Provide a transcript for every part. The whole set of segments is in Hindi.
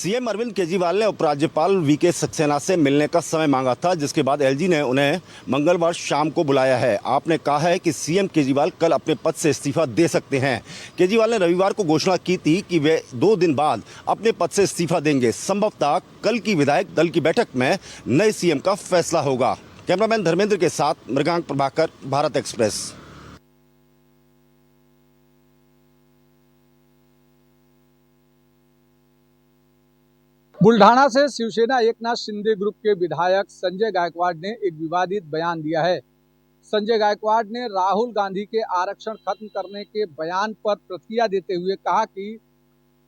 सीएम अरविंद केजरीवाल ने उपराज्यपाल वीके सक्सेना से मिलने का समय मांगा था, जिसके बाद एलजी ने उन्हें मंगलवार शाम को बुलाया है। आपने कहा है कि सीएम केजरीवाल कल अपने पद से इस्तीफा दे सकते हैं। केजरीवाल ने रविवार को घोषणा की थी कि वे 2 दिन बाद अपने पद से इस्तीफा देंगे। संभवतः कल की विधायक दल की बैठक में नए सीएम का फैसला होगा। कैमरामैन धर्मेंद्र के साथ मृगांक प्रभाकर, भारत एक्सप्रेस। बुल्ढाना से शिवसेना एकनाथ शिंदे ग्रुप के विधायक संजय गायकवाड़ ने एक विवादित बयान दिया है। संजय गायकवाड़ ने राहुल गांधी के आरक्षण खत्म करने के बयान पर प्रतिक्रिया देते हुए कहा कि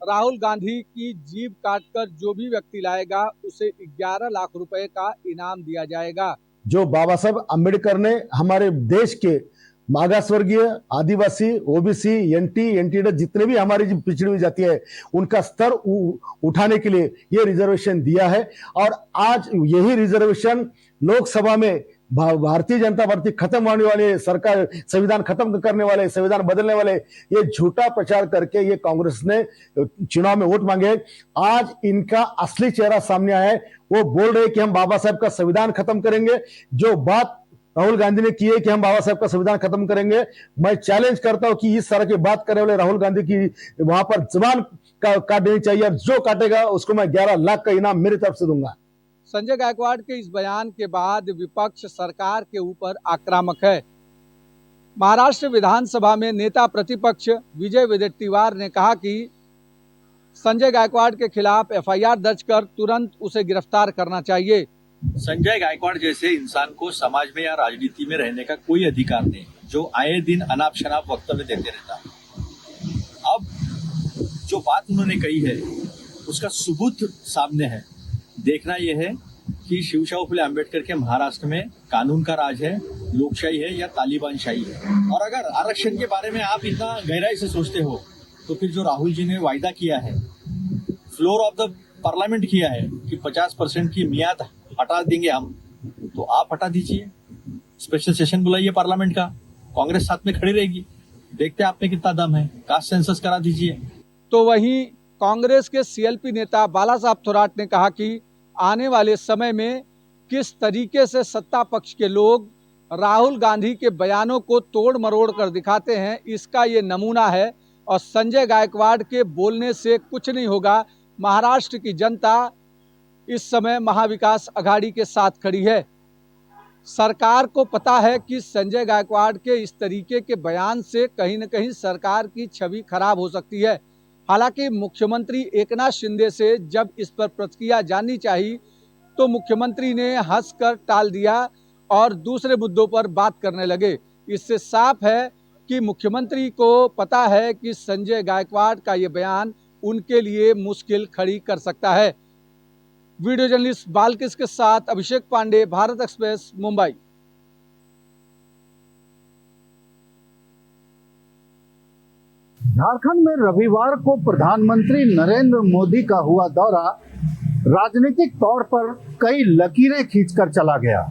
राहुल गांधी की जीभ काटकर जो भी व्यक्ति लाएगा उसे 11 लाख रुपए का इनाम दिया जाएगा। जो बाबा साहब अम्बेडकर ने हमारे देश के मागासवर्गीय, आदिवासी, ओबीसी, एनटी जितने भी हमारी जो पिछड़ी हुई जाति है उनका स्तर उठाने के लिए ये रिजर्वेशन दिया है। और आज यही रिजर्वेशन लोकसभा में भारतीय जनता पार्टी खत्म होने वाले, सरकार संविधान खत्म करने वाले, संविधान बदलने वाले ये झूठा प्रचार करके ये कांग्रेस ने चुनाव में वोट मांगे। आज इनका असली चेहरा सामने आया है। वो बोल रहे कि हम बाबा साहब का संविधान खत्म करेंगे। जो बात राहुल गांधी ने की है कि हम बाबा साहब का संविधान खत्म करेंगे, मैं चैलेंज करता हूं कि इस तरह की बात करने वाले राहुल गांधी की वहां पर जुबान काट देनी चाहिए, और जो काटेगा उसको मैं 11 लाख का इनाम मेरी तरफ से दूंगा। संजय गायकवाड़ के इस बयान के बाद विपक्ष सरकार के ऊपर आक्रामक है। महाराष्ट्र विधानसभा में नेता प्रतिपक्ष विजय वडेट्टीवार ने कहा कि संजय गायकवाड़ के खिलाफ एफआईआर दर्ज कर तुरंत उसे गिरफ्तार करना चाहिए। संजय गायकवाड़ जैसे इंसान को समाज में या राजनीति में रहने का कोई अधिकार नहीं, जो आए दिन अनाप शनाप वक्तव्य देते रहता है। अब जो बात उन्होंने कही है उसका सबूत सामने है। देखना यह है कि शिवशाहू फुले अम्बेडकर के महाराष्ट्र में कानून का राज है, लोकशाही है या तालिबान शाही है। और अगर आरक्षण के बारे में आप इतना गहराई से सोचते हो तो फिर जो राहुल जी ने वायदा किया है, फ्लोर ऑफ द पार्लियामेंट किया है कि 50% की मियाद हटा देंगे हम, तो आप हटा दीजिए। स्पेशल सेशन बुलाइए पार्लियामेंट का, कांग्रेस साथ में खड़ी रहेगी। देखते हैं आप में कितना दम है, कास्ट सेंसस करा दीजिए। तो वहीं कांग्रेस के सीएलपी नेता बाला साहब थोराट ने कहा कि आने वाले समय में किस तरीके से सत्ता पक्ष के लोग राहुल गांधी के बयानों को तोड़ मरोड़ कर दिखाते हैं, इसका ये नमूना है। और संजय गायकवाड़ के बोलने से कुछ नहीं होगा। महाराष्ट्र की जनता इस समय महाविकास अघाड़ी के साथ खड़ी है। सरकार को पता है कि संजय गायकवाड़ के इस तरीके के बयान से कहीं न कहीं सरकार की छवि खराब हो सकती है। हालांकि मुख्यमंत्री एकनाथ शिंदे से जब इस पर प्रतिक्रिया जाननी चाहिए तो मुख्यमंत्री ने हंसकर टाल दिया और दूसरे मुद्दों पर बात करने लगे। इससे साफ है कि मुख्यमंत्री को पता है कि संजय गायकवाड़ का ये बयान उनके लिए मुश्किल खड़ी कर सकता है। वीडियो जर्नलिस्ट बालकिस के साथ अभिषेक पांडे, भारत एक्सप्रेस, मुंबई। झारखंड में रविवार को प्रधानमंत्री नरेंद्र मोदी का हुआ दौरा राजनीतिक तौर पर कई लकीरें खींचकर चला गया।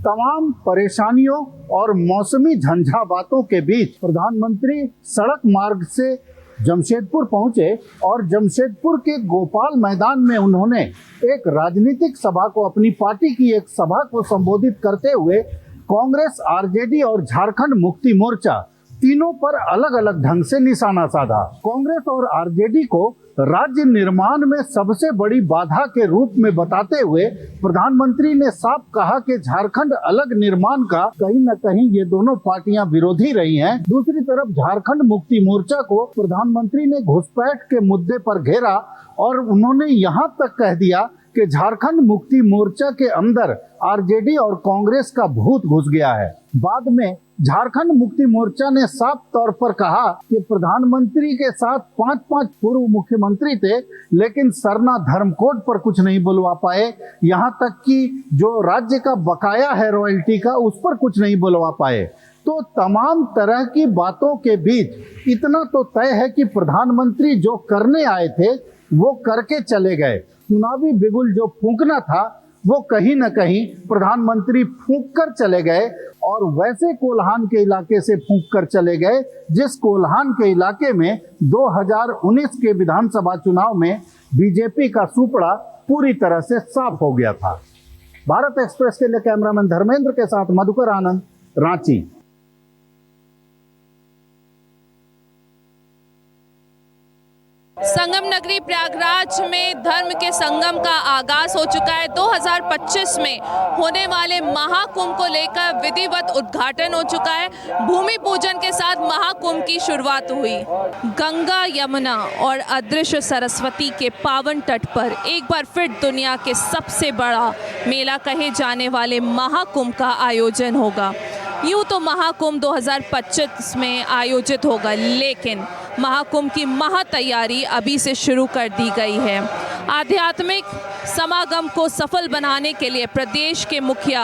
तमाम परेशानियों और मौसमी झंझावातों के बीच प्रधानमंत्री सड़क मार्ग से जमशेदपुर पहुंचे और जमशेदपुर के गोपाल मैदान में उन्होंने एक राजनीतिक सभा को, अपनी पार्टी की एक सभा को संबोधित करते हुए कांग्रेस, आरजेडी और झारखंड मुक्ति मोर्चा तीनों पर अलग अलग ढंग से निशाना साधा। कांग्रेस और आरजेडी को राज्य निर्माण में सबसे बड़ी बाधा के रूप में बताते हुए प्रधानमंत्री ने साफ कहा कि झारखंड अलग निर्माण का कहीं न कहीं ये दोनों पार्टियां विरोधी रही हैं। दूसरी तरफ झारखंड मुक्ति मोर्चा को प्रधानमंत्री ने घुसपैठ के मुद्दे पर घेरा और उन्होंने यहाँ तक कह दिया कि झारखंड मुक्ति मोर्चा के अंदर आरजेडी और कांग्रेस का भूत घुस गया है। बाद में झारखंड मुक्ति मोर्चा ने साफ तौर पर कहा कि प्रधानमंत्री के साथ 5 पूर्व मुख्यमंत्री थे, लेकिन सरना धर्मकोड पर कुछ नहीं बुलवा पाए। यहाँ तक कि जो राज्य का बकाया है रॉयल्टी का, उस पर कुछ नहीं बुलवा पाए। तो तमाम तरह की बातों के बीच इतना तो तय है कि प्रधानमंत्री जो करने आए थे वो करके चले गए। चुनावी बिगुल जो फूंकना था वो कहीं न कहीं प्रधानमंत्री फूंक कर चले गए और वैसे कोल्हान के इलाके से फूंक कर चले गए जिस कोल्हान के इलाके में 2019 के विधानसभा चुनाव में बीजेपी का सुपड़ा पूरी तरह से साफ हो गया था। भारत एक्सप्रेस के लिए कैमरामैन धर्मेंद्र के साथ मधुकर आनंद, रांची। संगम नगरी प्रयागराज में धर्म के संगम का आगाज हो चुका है। 2025 में होने वाले महाकुंभ को लेकर विधिवत उद्घाटन हो चुका है। भूमि पूजन के साथ महाकुंभ की शुरुआत हुई। गंगा, यमुना और अदृश्य सरस्वती के पावन तट पर एक बार फिर दुनिया के सबसे बड़ा मेला कहे जाने वाले महाकुंभ का आयोजन होगा। यूँ तो महाकुंभ 2025 में आयोजित होगा, लेकिन महाकुंभ की महातैयारी अभी से शुरू कर दी गई है। आध्यात्मिक समागम को सफल बनाने के लिए प्रदेश के मुखिया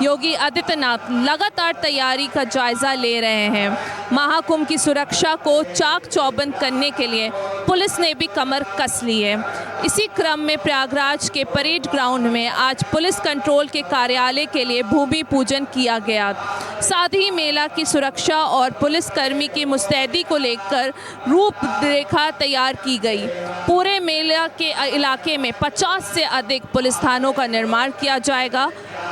योगी आदित्यनाथ लगातार तैयारी का जायजा ले रहे हैं। महाकुंभ की सुरक्षा को चाक चौबंद करने के लिए पुलिस ने भी कमर कस ली है। इसी क्रम में प्रयागराज के परेड ग्राउंड में आज पुलिस कंट्रोल के कार्यालय के लिए भूमि पूजन किया गया। साथ ही मेला की सुरक्षा और पुलिसकर्मी की मुस्तैदी को लेकर रूपरेखा तैयार की गई। पूरे मेला के इलाके में 50 से अधिक पुलिस थानों का निर्माण किया जाएगा।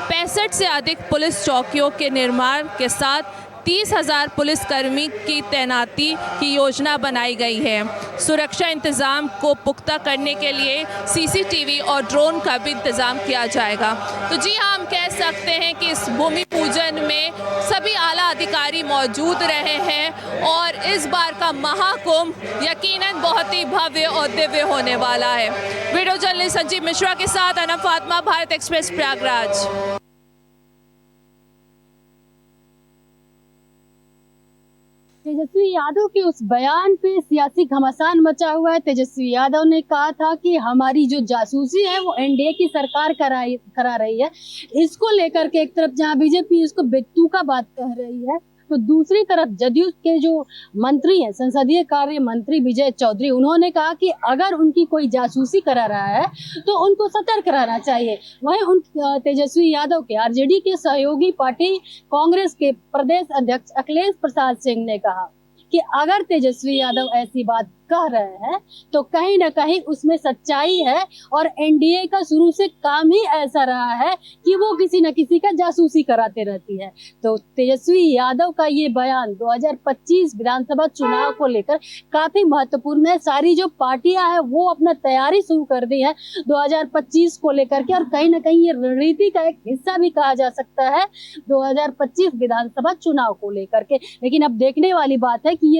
65 से अधिक पुलिस चौकियों के निर्माण के साथ 30,000 पुलिसकर्मी की तैनाती की योजना बनाई गई है। सुरक्षा इंतजाम को पुख्ता करने के लिए सीसीटीवी और ड्रोन का भी इंतजाम किया जाएगा। तो जी हाँ, हम कह सकते हैं कि इस भूमि पूजन में सभी आला अधिकारी मौजूद रहे हैं और इस बार का महाकुंभ यकीनन बहुत ही भव्य और दिव्य होने वाला है। वीडियो जर्नलिस्ट संजीव मिश्रा के साथ अनम फातिमा, भारत एक्सप्रेस, प्रयागराज। तेजस्वी यादव के उस बयान पे सियासी घमासान मचा हुआ है। तेजस्वी यादव ने कहा था कि हमारी जो जासूसी है वो एनडीए की सरकार करा रही है। इसको लेकर के एक तरफ जहां बीजेपी इसको बेतुका बात कह रही है, तो दूसरी तरफ जदयू के जो मंत्री हैं, संसदीय कार्य मंत्री विजय चौधरी, उन्होंने कहा कि अगर उनकी कोई जासूसी करा रहा है तो उनको सतर्क रहना चाहिए। वहीं उन तेजस्वी यादव के आरजेडी के सहयोगी पार्टी कांग्रेस के प्रदेश अध्यक्ष अखिलेश प्रसाद सिंह ने कहा कि अगर तेजस्वी यादव ऐसी बात कह रहे हैं तो कहीं ना कहीं उसमें सच्चाई है और एनडीए का शुरू से काम ही ऐसा रहा है कि वो किसी न किसी का जासूसी कराते रहती है। तो तेजस्वी यादव का ये बयान 2025 विधानसभा चुनाव को लेकर काफी महत्वपूर्ण है। सारी जो पार्टियां हैं वो अपना तैयारी शुरू कर दी है 2025 को लेकर के, और कहीं ना कहीं ये रणनीति का एक हिस्सा भी कहा जा सकता है 2025 विधानसभा चुनाव को लेकर के। लेकिन अब देखने वाली बात है कि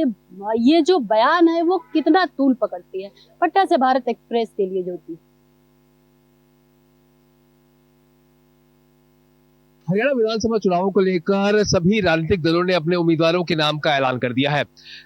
ये जो बयान है वो कितना तूल पकड़ती है। पटना से भारत एक्सप्रेस के लिए ज्योति। हरियाणा विधानसभा चुनावों को लेकर सभी राजनीतिक दलों ने अपने उम्मीदवारों के नाम का ऐलान कर दिया है।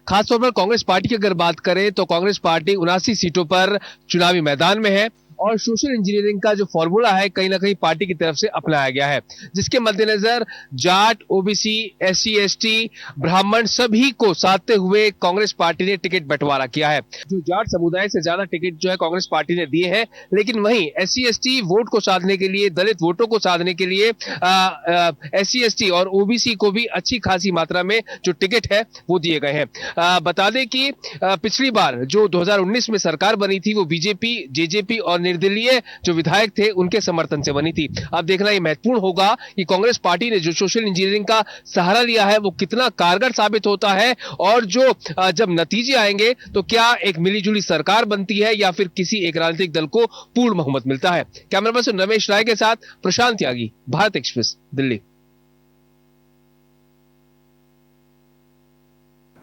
खासतौर पर कांग्रेस पार्टी की अगर बात करें तो कांग्रेस पार्टी 79 सीटों पर चुनावी मैदान में है और सोशल इंजीनियरिंग का जो फॉर्मूला है कहीं ना कहीं पार्टी की तरफ से अपनाया गया है, जिसके मद्देनजर जाट, ओबीसी, एससी, एसटी, ब्राह्मण सभी को साधते हुए कांग्रेस पार्टी ने टिकट बंटवारा किया है। जो जाट समुदाय से ज्यादा टिकट जो है कांग्रेस पार्टी ने दिए हैं, लेकिन वहीं एससी, एसटी वोट को साधने के लिए, दलित वोटों को साधने के लिए एससी, एसटी और ओबीसी को भी अच्छी खासी मात्रा में जो टिकट है वो दिए गए हैं। बता दें कि पिछली बार जो 2019 में सरकार बनी थी वो बीजेपी, जेजेपी और निर्दलीय जो विधायक थे उनके समर्थन से बनी थी। अब देखना ये महत्वपूर्ण होगा कि कांग्रेस पार्टी ने जो सोशल इंजीनियरिंग का सहारा लिया है वो कितना कारगर साबित होता है और जो जब नतीजे आएंगे तो क्या एक मिलीजुली सरकार बनती है या फिर किसी एक राजनीतिक दल को पूर्ण बहुमत मिलता है। कैमरा पर्सन रमेश राय के साथ प्रशांत त्यागी, भारत एक्सप्रेस, दिल्ली।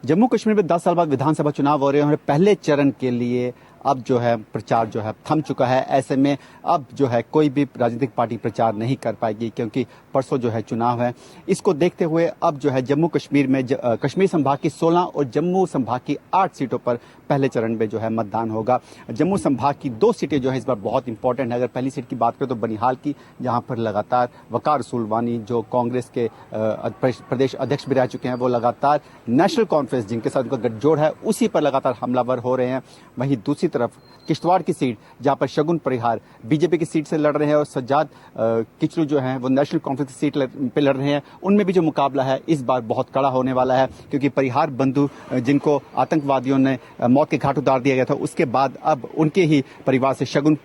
जम्मू कश्मीर में 10 साल बाद विधानसभा चुनाव हो रहे हैं। पहले चरण के लिए अब जो है प्रचार जो है थम चुका है। ऐसे में अब जो है कोई भी राजनीतिक पार्टी प्रचार नहीं कर पाएगी क्योंकि परसों जो है चुनाव है। इसको देखते हुए अब जो है जम्मू कश्मीर में कश्मीर संभाग की 16 और जम्मू संभाग की 8 सीटों पर पहले चरण में जो है मतदान होगा। जम्मू संभाग की 2 सीटें जो है इस बार बहुत इंपॉर्टेंट है। अगर पहली सीट की बात करें तो बनिहाल की, जहां पर लगातार वकार रसूल वानी जो कांग्रेस के प्रदेश अध्यक्ष भी रह चुके हैं, वो लगातार नेशनल कॉन्फ्रेंस जिनके साथ उनका गठजोड़ है उसी पर लगातार हमलावर हो रहे हैं। वहीं दूसरी तरफ किश्तवाड़ की सीट जहां पर शगुन परिहार बीजेपी की सीट से लड़ रहे हैं और सज्जाद किचलू जो हैं वो नेशनल कॉन्फ्रेंस की सीट पे लड़ रहे हैं, उनमें भी जो मुकाबला है इस बार बहुत कड़ा होने वाला है, क्योंकि परिहार बंधु जिनको आतंकवादियों ने मौत के घाट उतार दिया गया था, उसके बाद अब उनके ही परिवार से शगुन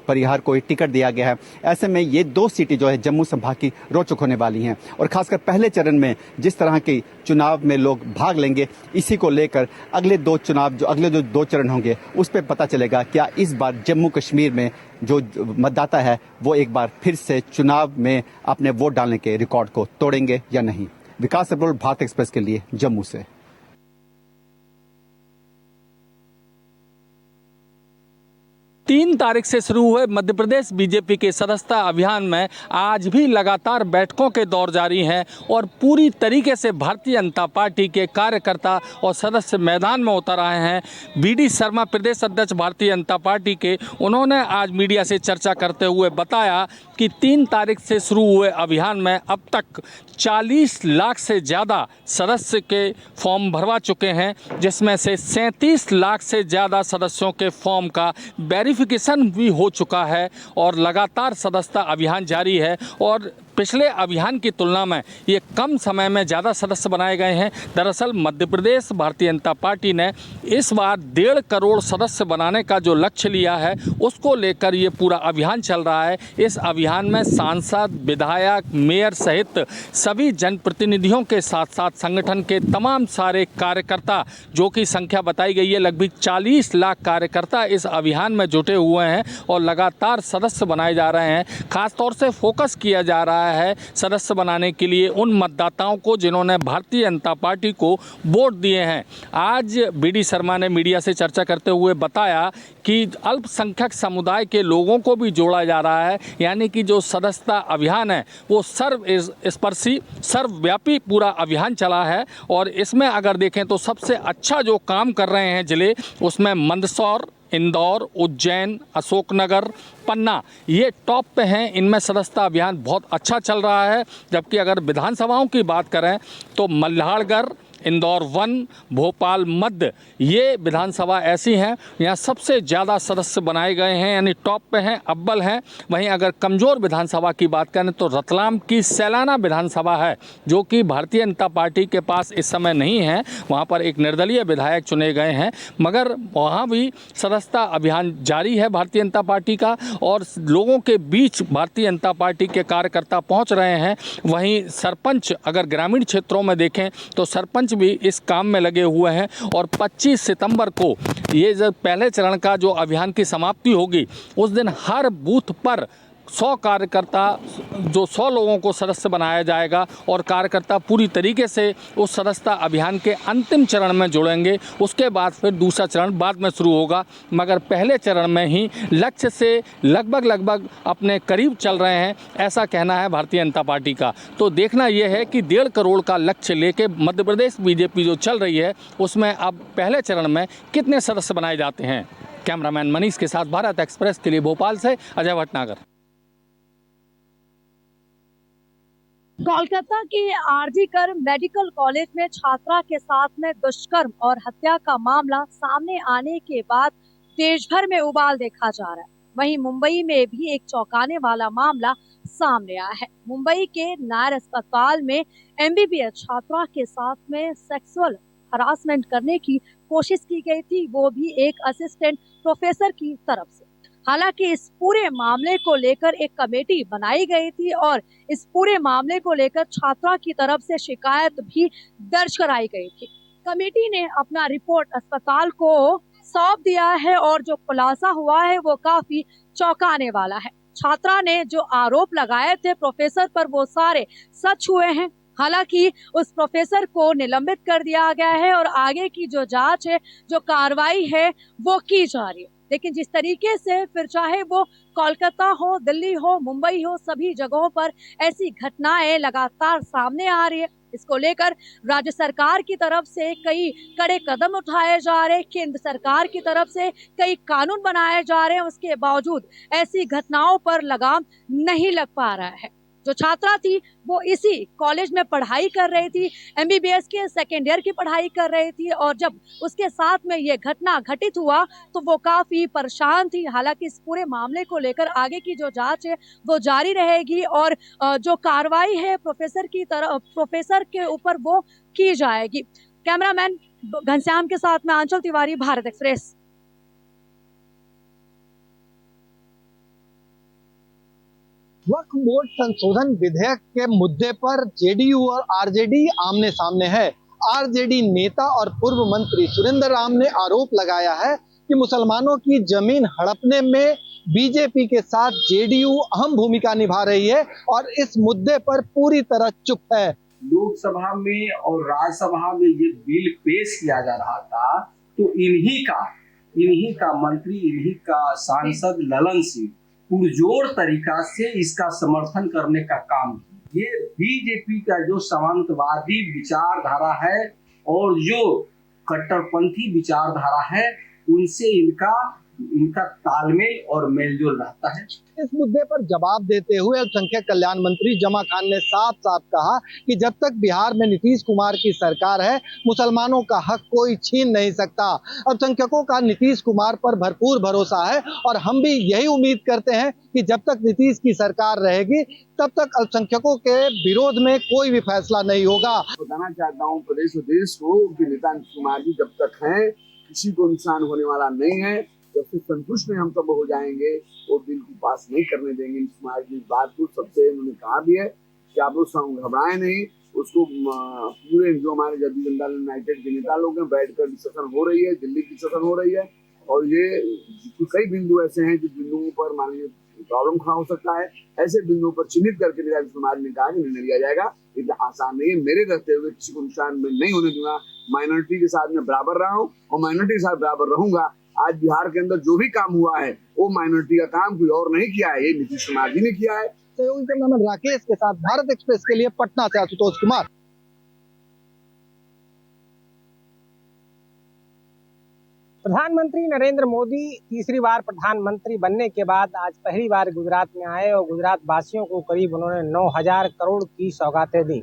परिहार को टिकट दिया गया है। ऐसे में ये 2 सीटें जो है जम्मू संभाग की रोचक होने वाली हैं और खासकर पहले चरण में जिस तरह के चुनाव में लोग भाग लेंगे, इसी को लेकर अगले 2 चरण होंगे उस पर पता चलेगा क्या इस बार जम्मू कश्मीर में जो मतदाता है वो एक बार फिर से चुनाव में अपने वोट डालने के रिकॉर्ड को तोड़ेंगे या नहीं। विकास अब्रोल, भारत एक्सप्रेस के लिए जम्मू से। 3 तारीख से शुरू हुए मध्य प्रदेश बीजेपी के सदस्यता अभियान में आज भी लगातार बैठकों के दौर जारी हैं और पूरी तरीके से भारतीय जनता पार्टी के कार्यकर्ता और सदस्य मैदान में उतर आए हैं। बीडी शर्मा प्रदेश अध्यक्ष भारतीय जनता पार्टी के, उन्होंने आज मीडिया से चर्चा करते हुए बताया कि 3 तारीख से शुरू हुए अभियान में अब तक 40 लाख से ज़्यादा सदस्य के फॉर्म भरवा चुके हैं, जिसमें से 37 लाख से ज़्यादा सदस्यों के फॉर्म का वेरिफिकेशन भी हो चुका है और लगातार सदस्यता अभियान जारी है और पिछले अभियान की तुलना में ये कम समय में ज़्यादा सदस्य बनाए गए हैं। दरअसल मध्य प्रदेश भारतीय जनता पार्टी ने इस बार 1.5 करोड़ सदस्य बनाने का जो लक्ष्य लिया है उसको लेकर ये पूरा अभियान चल रहा है। इस अभियान में सांसद, विधायक, मेयर सहित सभी जनप्रतिनिधियों के साथ साथ संगठन के तमाम सारे कार्यकर्ता, जो कि संख्या बताई गई है लगभग 40 लाख कार्यकर्ता इस अभियान में जुटे हुए हैं और लगातार सदस्य बनाए जा रहे हैं। खासतौर से फोकस किया जा रहा है सदस्य बनाने के लिए उन मतदाताओं को जिन्होंने भारतीय जनता पार्टी को वोट दिए हैं। आज बीडी शर्मा ने मीडिया से चर्चा करते हुए बताया कि अल्पसंख्यक समुदाय के लोगों को भी जोड़ा जा रहा है, यानी कि जो सदस्यता अभियान है वो सर्वस्पर्शी, सर्वव्यापी पूरा अभियान चला है और इसमें अगर देखें तो सबसे अच्छा जो काम कर रहे हैं जिले, उसमें मंदसौर, इंदौर, उज्जैन, अशोकनगर, पन्ना ये टॉप पे हैं। इनमें सदस्यता अभियान बहुत अच्छा चल रहा है। जबकि अगर विधानसभाओं की बात करें तो मल्हारगढ़, इंदौर 1, भोपाल मध्य, ये विधानसभा ऐसी हैं यहाँ सबसे ज़्यादा सदस्य बनाए गए हैं, यानी टॉप पे हैं, अव्वल हैं। वहीं अगर कमज़ोर विधानसभा की बात करें तो रतलाम की सैलाना विधानसभा है, जो कि भारतीय जनता पार्टी के पास इस समय नहीं है। वहाँ पर एक निर्दलीय विधायक चुने गए हैं, मगर वहाँ भी सदस्यता अभियान जारी है भारतीय जनता पार्टी का और लोगों के बीच भारतीय जनता पार्टी के कार्यकर्ता पहुँच रहे हैं। वहीं सरपंच, अगर ग्रामीण क्षेत्रों में देखें तो सरपंच भी इस काम में लगे हुए हैं और 25 सितंबर को ये जब पहले चरण का जो अभियान की समाप्ति होगी उस दिन हर बूथ पर 100 कार्यकर्ता, जो 100 लोगों को सदस्य बनाया जाएगा और कार्यकर्ता पूरी तरीके से उस सदस्यता अभियान के अंतिम चरण में जुड़ेंगे। उसके बाद फिर दूसरा चरण बाद में शुरू होगा, मगर पहले चरण में ही लक्ष्य से लगभग अपने करीब चल रहे हैं, ऐसा कहना है भारतीय जनता पार्टी का। तो देखना यह है कि 1.5 करोड़ का लक्ष्य लेके मध्य प्रदेश बीजेपी जो चल रही है उसमें अब पहले चरण में कितने सदस्य बनाए जाते हैं। कैमरामैन मनीष के साथ भारत एक्सप्रेस के लिए भोपाल से अजय भटनागर। कोलकाता के आरजी कर मेडिकल कॉलेज में छात्रा के साथ में दुष्कर्म और हत्या का मामला सामने आने के बाद देश भर में उबाल देखा जा रहा है। वहीं मुंबई में भी एक चौंकाने वाला मामला सामने आया है। मुंबई के नायर अस्पताल में एमबीबीएस छात्रा के साथ में सेक्सुअल हरासमेंट करने की कोशिश की गई थी, वो भी एक असिस्टेंट प्रोफेसर की तरफ से। हालांकि इस पूरे मामले को लेकर एक कमेटी बनाई गई थी और इस पूरे मामले को लेकर छात्रा की तरफ से शिकायत भी दर्ज कराई गई थी। कमेटी ने अपना रिपोर्ट अस्पताल को सौंप दिया है और जो खुलासा हुआ है वो काफी चौंकाने वाला है। छात्रा ने जो आरोप लगाए थे प्रोफेसर पर वो सारे सच हुए हैं। हालांकि उस प्रोफेसर को निलंबित कर दिया गया है और आगे की जो जांच है, जो कार्रवाई है वो की जा रही है। लेकिन जिस तरीके से फिर चाहे वो कोलकाता हो, दिल्ली हो, मुंबई हो, सभी जगहों पर ऐसी घटनाएं लगातार सामने आ रही है। इसको लेकर राज्य सरकार की तरफ से कई कड़े कदम उठाए जा रहे हैं, केंद्र सरकार की तरफ से कई कानून बनाए जा रहे हैं, उसके बावजूद ऐसी घटनाओं पर लगाम नहीं लग पा रहा है। जो छात्रा थी वो इसी कॉलेज में पढ़ाई कर रही थी, MBBS के सेकेंड ईयर की पढ़ाई कर रही थी, और जब उसके साथ में ये घटना घटित हुआ तो वो काफ़ी परेशान थी। हालांकि इस पूरे मामले को लेकर आगे की जो जांच है वो जारी रहेगी और जो कार्रवाई है प्रोफेसर के ऊपर वो की जाएगी। कैमरामैन घनश्याम के साथ में आंचल तिवारी, भारत एक्सप्रेस। वक्फ बोर्ड संशोधन विधेयक के मुद्दे पर जेडीयू और आरजेडी आमने सामने है। आरजेडी नेता और पूर्व मंत्री सुरेंद्र राम ने आरोप लगाया है कि मुसलमानों की जमीन हड़पने में बीजेपी के साथ जेडीयू अहम भूमिका निभा रही है और इस मुद्दे पर पूरी तरह चुप है। लोकसभा में और राज्यसभा में ये बिल पेश किया जा रहा था तो इन्हीं का मंत्री, इन्हीं का सांसद ललन सिंह पुरजोर तरीका से इसका समर्थन करने का काम किया। ये बीजेपी का जो सामंतवादी विचारधारा है और जो कट्टरपंथी विचारधारा है उनसे इनका तालमेल और मेलजोल रहता है। इस मुद्दे पर जवाब देते हुए अल्पसंख्यक कल्याण मंत्री जमा खान ने साफ साफ कहा कि जब तक बिहार में नीतीश कुमार की सरकार है मुसलमानों का हक कोई छीन नहीं सकता। अल्पसंख्यकों का नीतीश कुमार पर भरपूर भरोसा है और हम भी यही उम्मीद करते हैं कि जब तक नीतीश की सरकार रहेगी तब तक अल्पसंख्यकों के विरोध में कोई भी फैसला नहीं होगा। बताना चाहता हूँ प्रदेश और देश को कि नेता नीतीश कुमार जी जब तक हैं किसी को नुकसान होने वाला नहीं है। जब से संतुष्ट में हम सब हो जाएंगे वो बिल को पास नहीं करने देंगे। नीतीश कुमार जी इस बात को सबसे उन्होंने कहा भी है कि आप लोग घबराए नहीं, उसको पूरे जो हमारे जनता दल यूनाइटेड के नेता लोग हैं बैठकर डिस्कशन हो रही है, दिल्ली की डिस्कशन हो रही है और ये कई बिंदु ऐसे हैं जिस बिंदुओं पर मान लीजिए प्रॉब्लम खड़ा हो सकता है। ऐसे बिंदुओं पर चिन्हित करके नेता नीतीश कुमार ने कहा कि निर्णय लिया जाएगा। इतना आसान नहीं है। मेरे रहते हुए किसी को नुकसान नहीं होने दूंगा। माइनॉरिटी के साथ मैं बराबर रहा हूँ और माइनॉरिटी के साथ बराबर रहूंगा। आज बिहार के अंदर जो भी काम हुआ है वो माइनॉरिटी का काम कोई और नहीं किया है, ये नीतीश कुमार जी ने किया है। सहयोगी कैमरामैन राकेश के साथ भारत एक्सप्रेस के लिए पटना से आशुतोष कुमार। प्रधानमंत्री नरेंद्र मोदी तीसरी बार प्रधानमंत्री बनने के बाद आज पहली बार गुजरात में आए और गुजरात वासियों को करीब उन्होंने 9,000 करोड़ की सौगातें दी।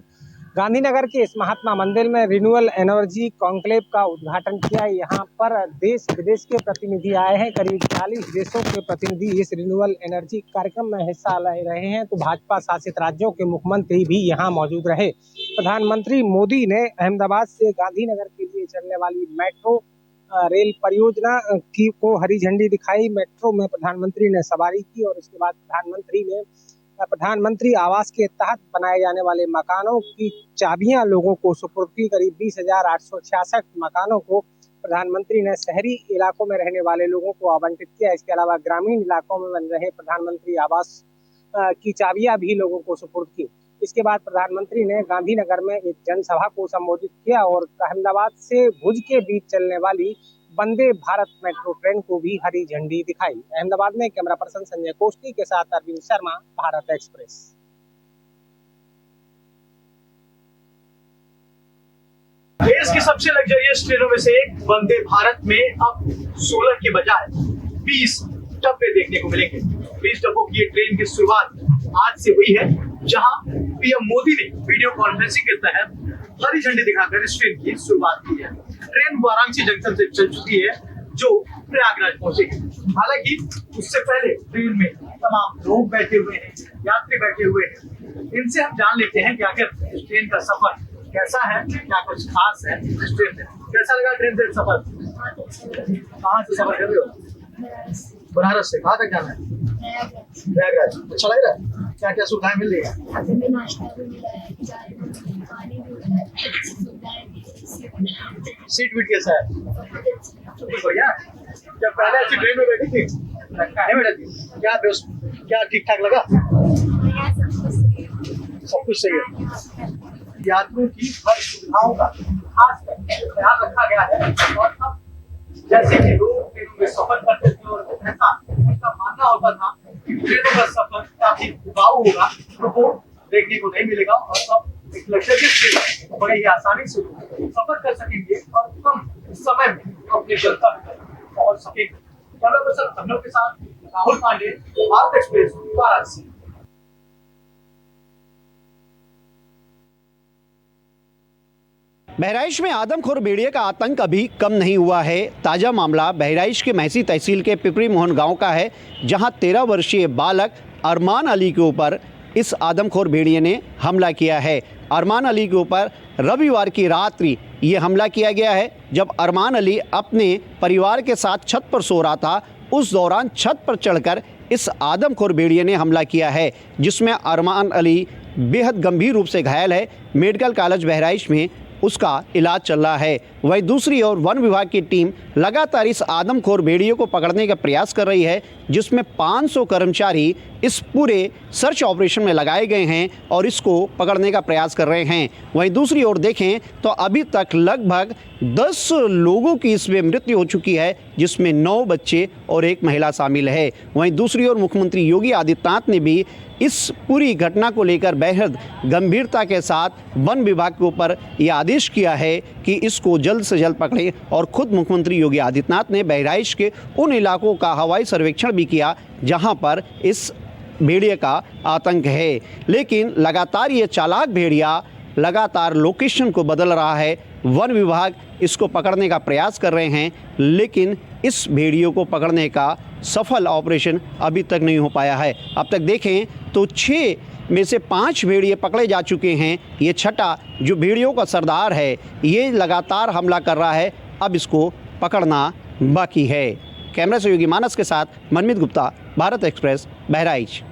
गांधीनगर के इस महात्मा मंदिर में रिन्यूएबल एनर्जी कॉन्क्लेव का उद्घाटन किया। यहाँ पर देश विदेश के प्रतिनिधि आए हैं। करीब 40 देशों के प्रतिनिधि इस रिन्यूएबल एनर्जी कार्यक्रम में हिस्सा ले रहे हैं। तो भाजपा शासित राज्यों के मुख्यमंत्री भी यहाँ मौजूद रहे। प्रधानमंत्री मोदी ने अहमदाबाद से गांधीनगर के लिए चलने वाली मेट्रो रेल परियोजना को हरी झंडी दिखाई। मेट्रो में प्रधानमंत्री ने सवारी की और उसके बाद प्रधानमंत्री ने प्रधानमंत्री आवास के तहत बनाए जाने वाले मकानों की चाबियां लोगों को सुपुर्द की। करीब 20,866 मकानों को प्रधानमंत्री ने शहरी इलाकों में रहने वाले लोगों को आवंटित किया। इसके अलावा ग्रामीण इलाकों में बन रहे प्रधानमंत्री आवास की चाबियां भी लोगों को सुपुर्द की। इसके बाद प्रधानमंत्री ने गांधीनगर में एक जनसभा को संबोधित किया और अहमदाबाद से भुज के बीच चलने वाली वंदे भारत मेट्रो ट्रेन को भी हरी झंडी दिखाई। अहमदाबाद में कैमरा पर्सन संजय कोष्टी के साथ अरविंद शर्मा, भारत एक्सप्रेस। देश की सबसे लग्जरियस ट्रेनों में से एक वंदे भारत में अब 16 के बजाय 20 डब्बे देखने को मिलेंगे। 20 डब्बों की ये ट्रेन की शुरुआत आज से हुई है, जहां पीएम मोदी ने वीडियो कॉन्फ्रेंसिंग के तहत हरी झंडी दिखाकर इस ट्रेन की शुरुआत की है। ट्रेन वाराणसी जंक्शन से चल चुकी है जो प्रयागराज पहुंचेगी। हालांकि उससे पहले ट्रेन में तमाम लोग बैठे हुए हैं, यात्री बैठे हुए हैं। इनसे हम जान लेते हैं कि आखिर इस ट्रेन का सफर कैसा है, क्या कुछ खास है इस ट्रेन में। कैसा लगा ट्रेन से सफर? कहाँ से सफर कर रहे हो? बनारस से। कहाँ तक जाना है? प्रयागराज। अच्छा लग रहा है? क्या क्या सुविधाएं मिल रही है? सीट वीट कैसा है? बढ़िया। जब पहले ऐसी ट्रेन में बैठी थी नहीं बैठी थी, क्या ठीक ठाक लगा? सब कुछ सही है। यात्रियों की हर सुविधाओं का खास ध्यान रखा गया है और अब जैसे कि लोग ट्रेनों में सफर करते थे और ऐसा उनका मानना होता था कि ट्रेनों का सफर काफी उबाऊ होगा, तो वो देखने को नहीं मिलेगा और अब एक लग्जरियस ट्रेन बड़े ही आसानी से सफर कर सकेंगे और कम समय में अपने गंतव्य तक पहुंच सकेंगे। कैमरा पर्सन अभिनव के साथ राहुल पांडे, भारत एक्सप्रेस, वाराणसी। बहराइच में आदमखोर भेड़िए का आतंक अभी कम नहीं हुआ है। ताज़ा मामला बहराइच के महसी तहसील के पिपरी मोहन गांव का है, जहां 13 वर्षीय बालक अरमान अली के ऊपर इस आदमखोर भेड़िए ने हमला किया है। अरमान अली के ऊपर रविवार की रात्रि ये हमला किया गया है, जब अरमान अली अपने परिवार के साथ छत पर सो रहा था। उस दौरान छत पर चढ़कर इस आदमखोर भेड़िए ने हमला किया है, जिसमें अरमान अली बेहद गंभीर रूप से घायल है। मेडिकल कॉलेज बहराइच में उसका इलाज चल रहा है। वहीं दूसरी ओर वन विभाग की टीम लगातार इस आदमखोर भेड़िए को पकड़ने का प्रयास कर रही है, जिसमें 500 कर्मचारी इस पूरे सर्च ऑपरेशन में लगाए गए हैं और इसको पकड़ने का प्रयास कर रहे हैं। वहीं दूसरी ओर देखें तो अभी तक लगभग 10 लोगों की इसमें मृत्यु हो चुकी है, जिसमें 9 बच्चे और 1 महिला शामिल है। वहीं दूसरी ओर मुख्यमंत्री योगी आदित्यनाथ ने भी इस पूरी घटना को लेकर बेहद गंभीरता के साथ वन विभाग के ऊपर ये आदेश किया है कि इसको जल्द से जल्द पकड़ें। और खुद मुख्यमंत्री योगी आदित्यनाथ ने बहराइच के उन इलाकों का हवाई सर्वेक्षण भी किया जहां पर इस भेड़िए का आतंक है। लेकिन लगातार ये चालाक भेड़िया लगातार लोकेशन को बदल रहा है। वन विभाग इसको पकड़ने का प्रयास कर रहे हैं, लेकिन इस भेड़ियों को पकड़ने का सफल ऑपरेशन अभी तक नहीं हो पाया है। अब तक देखें तो 6 में से 5 भेड़िए पकड़े जा चुके हैं। ये छठा जो भेड़ियों का सरदार है, ये लगातार हमला कर रहा है। अब इसको पकड़ना बाकी है। कैमरा सहयोगी मानस के साथ मनमीत गुप्ता, भारत एक्सप्रेस, बहराइच।